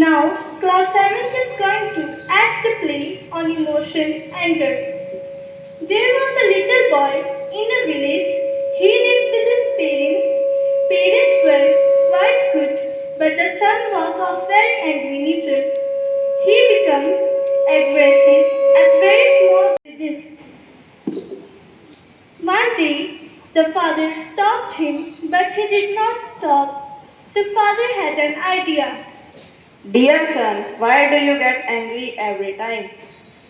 Now, class 7th is going to act a play on emotion anger. There was a little boy in a village. He lived with his parents. Parents were quite good, but the son was of very angry nature. He becomes aggressive at very small villages. One day, the father stopped him, but he did not stop. So father had an idea. Dear son, why do you get angry every time?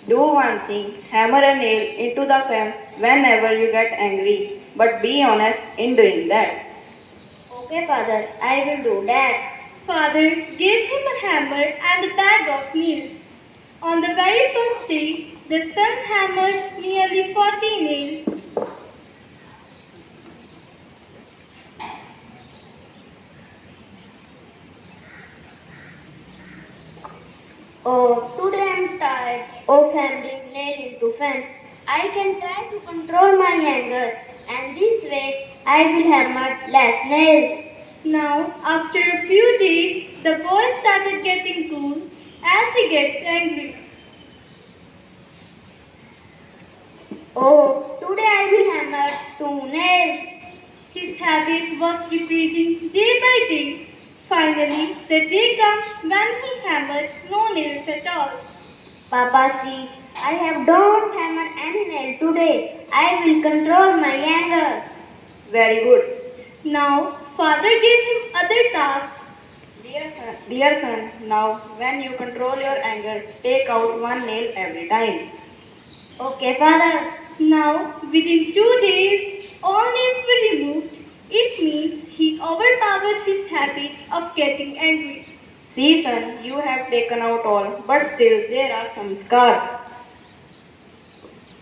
Do one thing, hammer a nail into the fence whenever you get angry, but be honest in doing that. Okay, father, I will do that. Father gave him a hammer and a bag of nails. On the very first day, the son hammered nearly 40 nails. Oh, today I'm tired of hammering nail into fence. I can try to control my anger, and this way I will hammer less nails. Now, after a few days, the boy started getting cool as he gets angry. Oh, today I will hammer 2 nails. His habit was decreasing day by day. Finally, the day comes when he hammered no nails at all. Papa, see, I have don't hammer any nail today. I will control my anger. Very good. Now, father gave him other tasks. Dear son, now when you control your anger, take out one nail every time. Okay, father. Now, within 2 days, all nails were removed. It means he overpowered his habit of getting angry. See son, you have taken out all, but still there are some scars.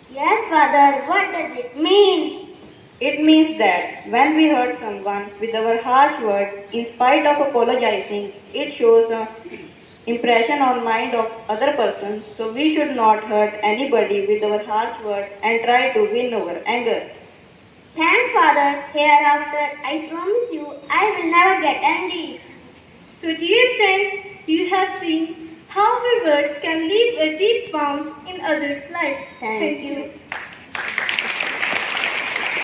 Yes, father. What does it mean? It means that when we hurt someone with our harsh words, in spite of apologizing, it shows an impression on mind of other person. So we should not hurt anybody with our harsh words and try to win over anger. Thanks, father. Hereafter, I promise you, I will never get angry. So, dear friends, you have seen how our words can leave a deep wound in others' life. Thank you.